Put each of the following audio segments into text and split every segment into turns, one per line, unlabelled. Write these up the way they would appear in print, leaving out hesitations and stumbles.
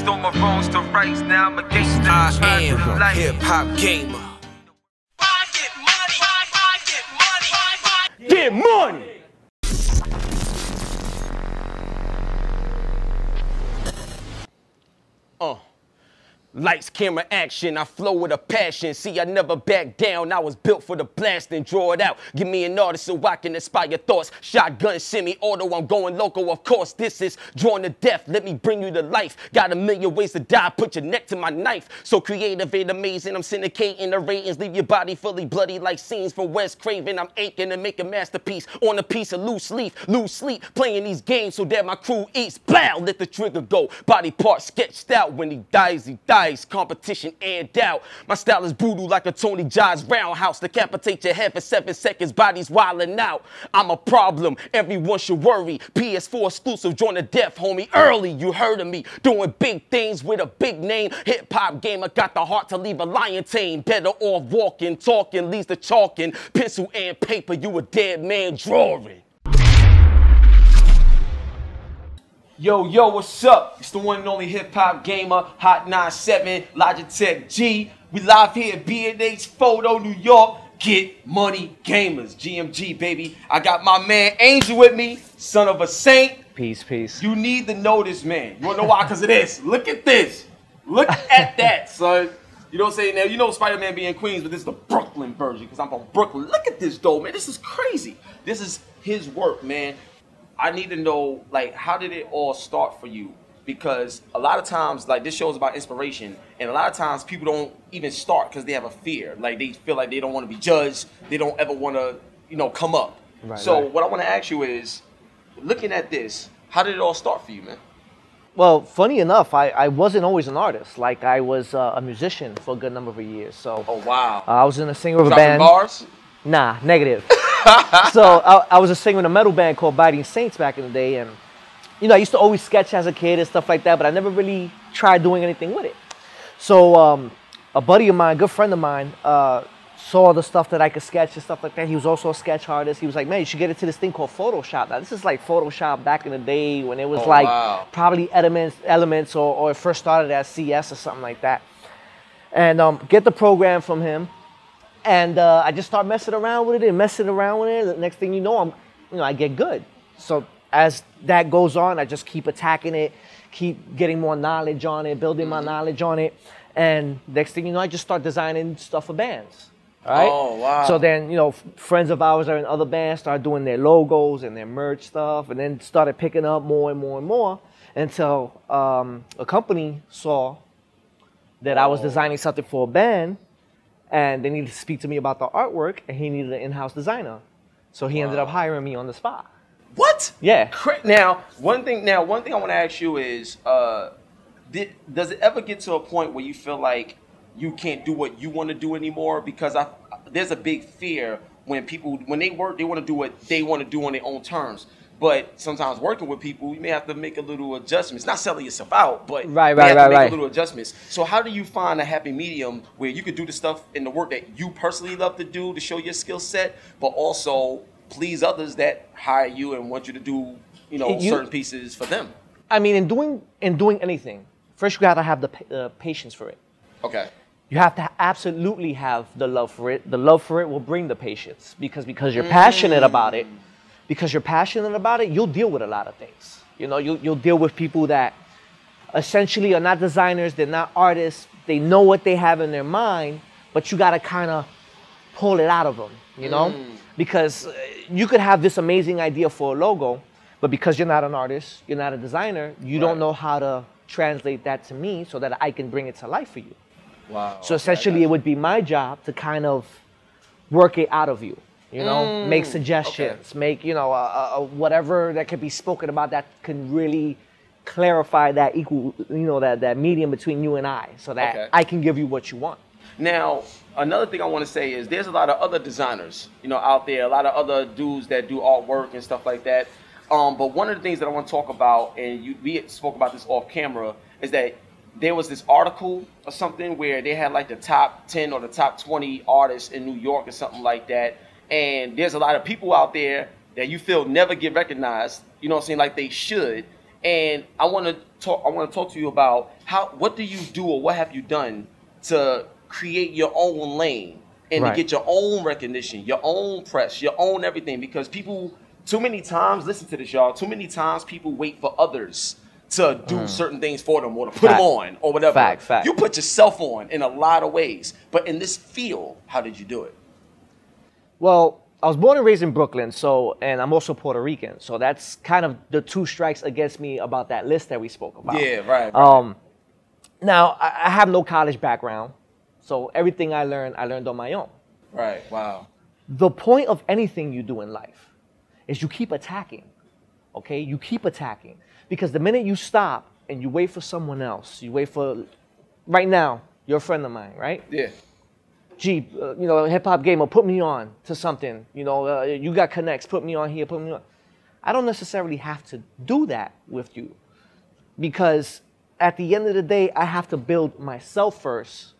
Stole my wrongs to rights, now I'm a gangster.
I am a hip-hop gamer.
Get money! Lights, camera, action, I flow with a passion. See, I never back down, I was built for the blast and draw it out. Give me an artist so I can inspire thoughts. Shotgun, semi-auto, I'm going loco, of course. This is Drawn to Death, let me bring you to life. Got a million ways to die, put your neck to my knife. So creative and amazing, I'm syndicating the ratings. Leave your body fully bloody like scenes from Wes Craven. I'm aching to make a masterpiece on a piece of loose leaf. Lose sleep, playing these games so that my crew eats. Blow, let the trigger go. Body part sketched out, when he dies, he dies. Competition and doubt. My style is brutal like a Tony Jobs roundhouse. Decapitate your head for 7 seconds, bodies wildin' out. I'm a problem, everyone should worry. PS4 exclusive, Drawn to Death, homie. Early, you heard of me. Doing big things with a big name. Hip-hop gamer, got the heart to leave a lion tame. Better off walking, talking, leads to chalking. Pencil and paper, you a dead man drawing. Yo, what's up? It's the one and only hip-hop gamer, Hot 97, Logitech G. We live here at B&H Photo, New York. Get money gamers, GMG, baby. I got my man Angel with me, son of a saint.
Peace, peace.
You need to know this man. You wanna know why? Because of this. Look at this. Look at that, son. You know what I'm saying? Now, you know Spider-Man being in Queens, but this is the Brooklyn version because I'm from Brooklyn. Look at this, though, man. This is crazy. This is his work, man. I need to know, like, how did it all start for you? Because a lot of times, like, this show is about inspiration, and a lot of times people don't even start because they have a fear. Like, they feel like they don't want to be judged. They don't ever want to, you know, come up. Right, so what I want to ask you is, looking at this, how did it all start for you, man?
Well, funny enough, I wasn't always an artist. Like, I was a musician for a good number of years. So,
oh, wow.
I was in a singer of a
Dropping
band.
Bars?
Nah, negative. So I was a singer in a metal band called Biting Saints back in the day, and you know I used to always sketch as a kid and stuff like that, but I never really tried doing anything with it. So a buddy of mine, a good friend of mine, saw the stuff that I could sketch and stuff like that. He was also a sketch artist. He was like, man, you should get into this thing called Photoshop. Now this is like Photoshop back in the day when it was probably Elements or it first started as CS or something like that. And get the program from him. And I just start messing around with it and messing around with it. The next thing you know, I get good. So as that goes on, I just keep attacking it, keep getting more knowledge on it, building my knowledge on it. And next thing you know, I just start designing stuff for bands. All right? Oh, wow. So then, you know, friends of ours are in other bands, start doing their logos and their merch stuff, and then started picking up more and more and more until a company saw that I was designing something for a band. And they needed to speak to me about the artwork, and he needed an in-house designer. So he ended up hiring me on the spot.
What?
Yeah.
Now, one thing I want to ask you is, does it ever get to a point where you feel like you can't do what you want to do anymore? Because there's a big fear when people, when they work, they want to do what they want to do on their own terms. But sometimes working with people, you may have to make a little adjustments. Not selling yourself out, but you have to make a little adjustments. So how do you find a happy medium where you could do the stuff in the work that you personally love to do to show your skill set, but also please others that hire you and want you to do, you know, certain pieces for them?
I mean, in doing anything, first you got to have the patience for it.
Okay.
You have to absolutely have the love for it. The love for it will bring the patience because you're passionate about it. Because you're passionate about it, you'll deal with a lot of things. You know, you'll deal with people that essentially are not designers, they're not artists, they know what they have in their mind, but you gotta kind of pull it out of them, you know? Because you could have this amazing idea for a logo, but because you're not an artist, you're not a designer, you don't know how to translate that to me so that I can bring it to life for you.
Wow.
So essentially it would be my job to kind of work it out of you. You know, make suggestions, make, you know, whatever that could be spoken about that can really clarify that that medium between you and I so that I can give you what you want.
Now, another thing I want to say is there's a lot of other designers, you know, out there, a lot of other dudes that do artwork and stuff like that. But one of the things that I want to talk about, and we spoke about this off camera, is that there was this article or something where they had like the top 10 or the top 20 artists in New York or something like that. And there's a lot of people out there that you feel never get recognized, you know what I'm saying, like they should. And I want to talk to you about what do you do or what have you done to create your own lane and to get your own recognition, your own press, your own everything. Because people, too many times, listen to this, y'all. Too many times people wait for others to do certain things for them or to put them on or whatever.
Fact.
You put yourself on in a lot of ways. But in this field, how did you do it?
Well, I was born and raised in Brooklyn, and I'm also Puerto Rican. So that's kind of the two strikes against me about that list that we spoke about.
Yeah, right.
Now, I have no college background, so everything I learned on my own.
Right, wow.
The point of anything you do in life is you keep attacking, okay? You keep attacking. Because the minute you stop and you wait for someone else, right now, you're a friend of mine, right?
Yeah.
Gee, hip-hop gamer, put me on to something. You got connects, put me on here, put me on. I don't necessarily have to do that with you because at the end of the day, I have to build myself first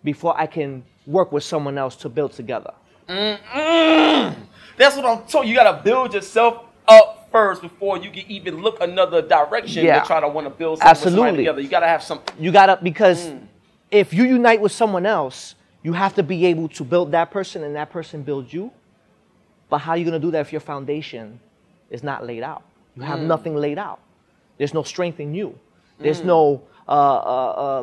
before I can work with someone else to build together.
That's what I'm talking. You got to build yourself up first before you can even look another direction to try to want to build something with somebody together. You got to have something. Because
if you unite with someone else, you have to be able to build that person and that person builds you. But how are you going to do that if your foundation is not laid out? You have nothing laid out. There's no strength in you. There's no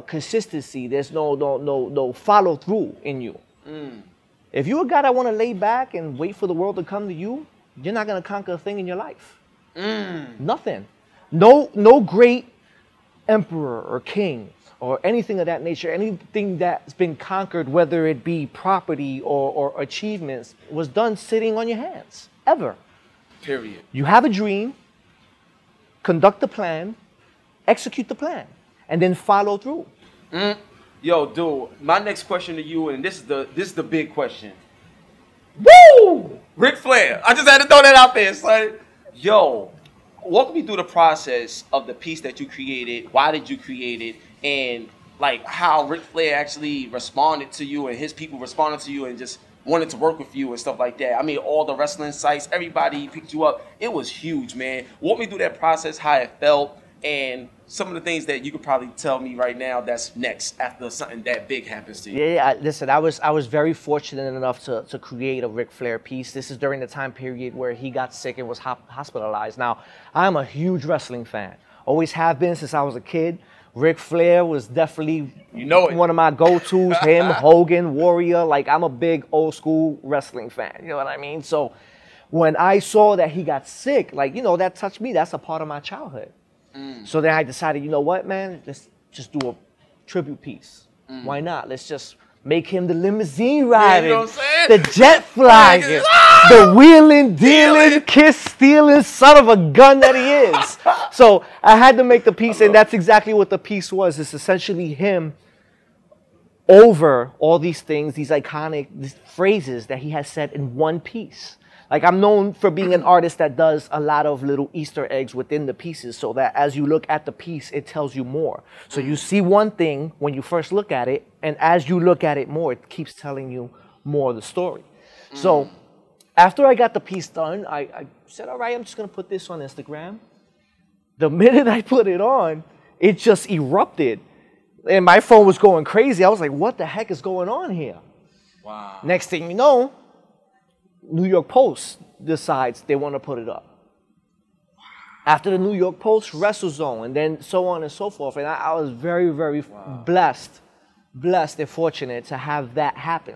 consistency. There's no follow through in you. If you're a guy that want to lay back and wait for the world to come to you, you're not going to conquer a thing in your life. Nothing. No great emperor or king or anything of that nature, anything that's been conquered, whether it be property or achievements, was done sitting on your hands, ever.
Period.
You have a dream, conduct the plan, execute the plan, and then follow through.
Yo, dude, my next question to you, and this is the big question. Woo! Ric Flair. I just had to throw that out there. Son. Yo, walk me through the process of the piece that you created. Why did you create it? And like how Ric Flair actually responded to you and his people responded to you and just wanted to work with you and stuff like that. I mean, all the wrestling sites, everybody picked you up. It was huge, man. Walk me through that process, how it felt, and some of the things that you could probably tell me right now that's next after something that big happens to you.
Listen, I was very fortunate enough to create a Ric Flair piece. This is during the time period where he got sick and was hospitalized. Now, I'm a huge wrestling fan. Always have been since I was a kid. Ric Flair was definitely one of my go-tos. Him, Hogan, Warrior. Like, I'm a big old school wrestling fan. You know what I mean? So when I saw that he got sick, like, that touched me. That's a part of my childhood. So then I decided, you know what, man? Let's just do a tribute piece. Why not? Let's just make him the limousine riding, the jet flying, the wheeling, dealing, kiss stealing son of a gun that he is. So I had to make the piece, and that's exactly what the piece was. It's essentially him over all these things, these iconic phrases that he has said in one piece. Like, I'm known for being an artist that does a lot of little Easter eggs within the pieces so that as you look at the piece, it tells you more. So you see one thing when you first look at it, and as you look at it more, it keeps telling you more of the story. So after I got the piece done, I said, all right, I'm just going to put this on Instagram. The minute I put it on, it just erupted. And my phone was going crazy. I was like, what the heck is going on here?
Wow.
Next thing you know, New York Post decides they want to put it up. After the New York Post, WrestleZone, and then so on and so forth. And I was very, very blessed and fortunate to have that happen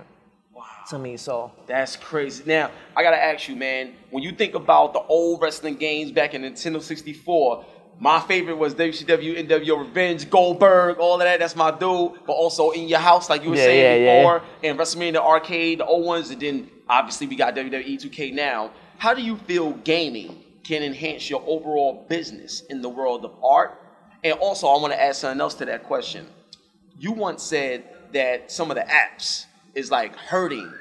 to me. So
that's crazy. Now, I got to ask you, man, when you think about the old wrestling games back in Nintendo 64, my favorite was WCW, NWO Revenge, Goldberg, all of that. That's my dude. But also In Your House, like you were saying before, and WrestleMania Arcade, the old ones, and then obviously we got WWE 2K now. How do you feel gaming can enhance your overall business in the world of art? And also, I want to add something else to that question. You once said that some of the apps is like hurting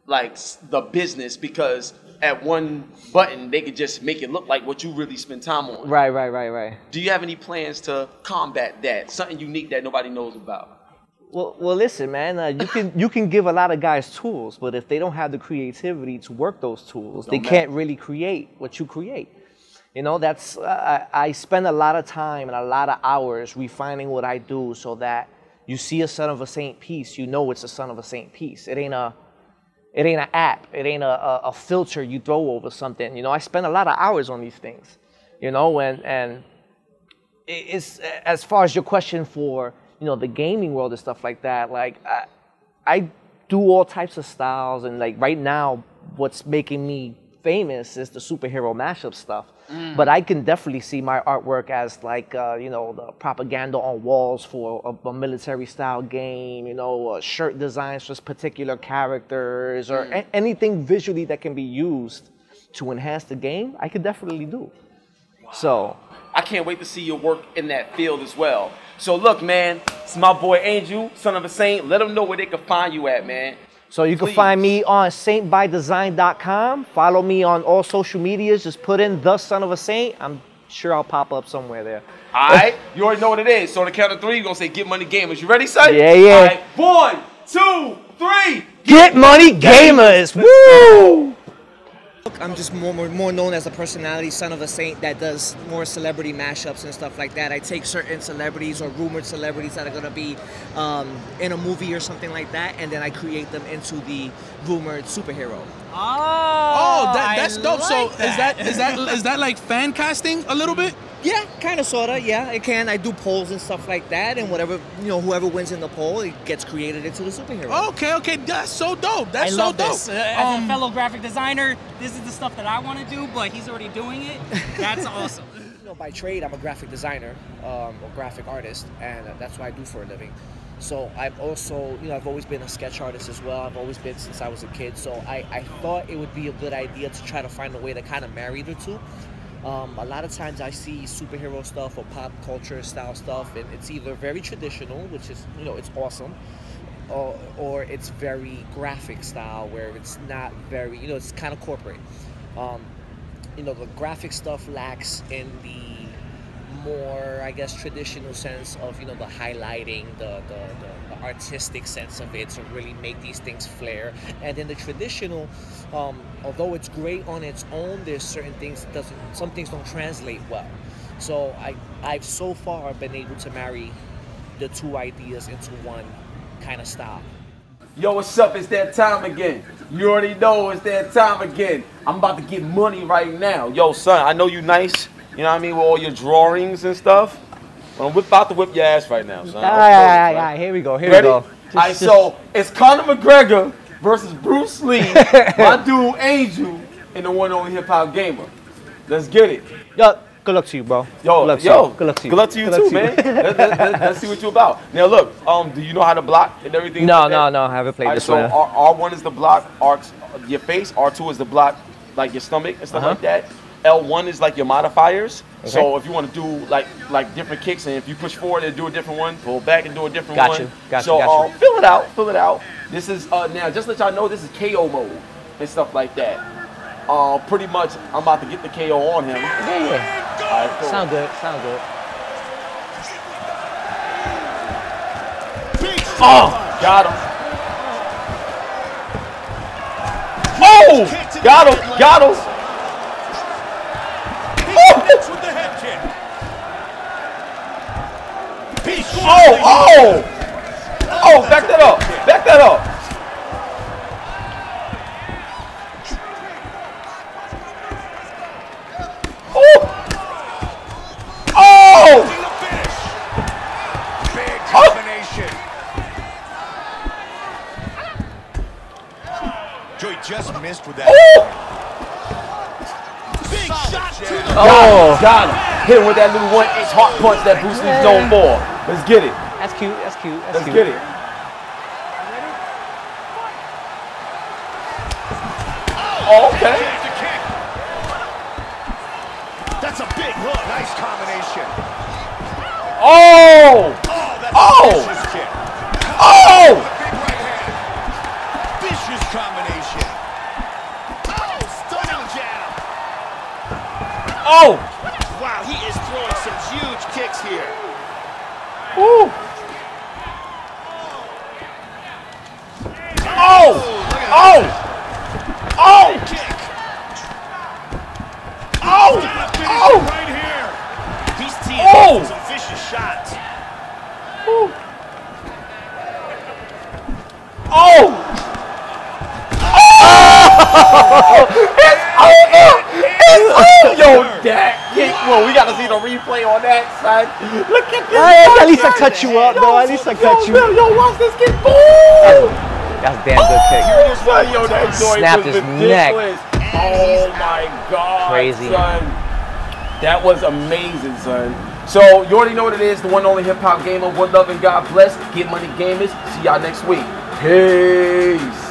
like the business because at one button they could just make it look like what you really spend time on.
Right.
Do you have any plans to combat that? Something unique that nobody knows about?
Well, listen, man. You can give a lot of guys tools, but if they don't have the creativity to work those tools, they can't really create what you create. You know, that's I spend a lot of time and a lot of hours refining what I do so that you see a Son of a Saint piece, you know it's a Son of a Saint piece. It ain't an app. It ain't a filter you throw over something. You know, I spend a lot of hours on these things. You know, and it's as far as your question for, you know, the gaming world and stuff like that. Like I do all types of styles, and like right now, what's making me famous is the superhero mashup stuff. But I can definitely see my artwork as like, you know, the propaganda on walls for a military style game, you know, shirt designs for particular characters or anything visually that can be used to enhance the game, I could definitely do. Wow. So
I can't wait to see your work in that field as well. So look, man, it's my boy Angel, Son of a Saint. Let them know where they can find you at, man.
So you can find me on saintbydesign.com. Follow me on all social medias. Just put in the Son of a Saint. I'm sure I'll pop up somewhere there.
All right. You already know what it is. So on the count of three, you're going to say Get Money Gamers. You ready, son?
Yeah, yeah.
All right. 1, 2, 3.
Get Money Gamers. Woo!
I'm just more known as a personality, Son of a Saint, that does more celebrity mashups and stuff like that. I take certain celebrities or rumored celebrities that are going to be in a movie or something like that, and then I create them into the rumored superhero.
Oh, that's dope. So is that like fan casting a little bit?
Yeah, kind of, sort of, yeah, it can. I do polls and stuff like that, and whatever, you know, whoever wins in the poll, it gets created into the superhero.
Okay, that's so dope. That's
I
so
love
dope.
This. As a fellow graphic designer, this is the stuff that I want to do, but he's already doing it. That's awesome.
You know, by trade, I'm a graphic designer or graphic artist, and that's what I do for a living. So I've also, you know, I've always been a sketch artist as well. I've always been since I was a kid. So I thought it would be a good idea to try to find a way to kind of marry the two. A lot of times I see superhero stuff or pop culture style stuff, and it's either very traditional, which is, you know, it's awesome, or it's very graphic style where it's not very, you know, it's kind of corporate. You know, the graphic stuff lacks in the more, I guess, traditional sense of, you know, the highlighting, the artistic sense of it to really make these things flare. And then the traditional, although it's great on its own, there's certain things that some things don't translate well. So I've so far been able to marry the two ideas into one kind of style.
Yo, what's up? It's that time again. You already know it's that time again. I'm about to get money right now. Yo, son, I know you nice. You know what I mean, with all your drawings and stuff. I'm about to whip your ass right now, son.
All right, here we go, here we go.
All right, so it's Conor McGregor versus Bruce Lee, my dude Angel, and the one only hip-hop gamer. Let's get it.
Yo, good luck to you, bro.
Yo,
good luck to you.
Good luck to you too, man. Let's see what you're about. Now, look, do you know how to block and everything?
No, I haven't played this one.
So R1 is the block, your face. R2 is the block, like your stomach and stuff like that. L1 is like your modifiers. Okay. So if you want to do like different kicks, and if you push forward and do a different one, pull back and do a different one.
Got
you.
So
fill it out. This is now just to let y'all know, this is KO mode and stuff like that. Pretty much I'm about to get the KO on him.
Yeah.
All right, cool.
Sound good.
Oh, got him. Oh, got him. Oh, back that up.
Big combination. Joey just missed with that. Big shot to the
Got him. Hit him with that little 1-inch heart punch that Bruce Lee's known for. Let's get it.
That's cute.
Let's get it. Oh, okay.
That's a big hook. Nice combination. Vicious kick. Big right hand. Vicious combination. Stunning jab. Wow, he is throwing some huge kicks here.
Oh! Yo, that kick. Well, we gotta see the replay on that, son. Look at this.
At least I cut you up, though. At least I cut you.
Yo, watch this kick. Boom!
That's a damn good kick.
Yo, that joint
Snapped
was
his
ridiculous.
neck.
Oh my God,
Crazy.
son. That was amazing, son. So you already know what it is. The one and only hip hop gamer. One love and God bless. Get money gamers. See y'all next week. Peace.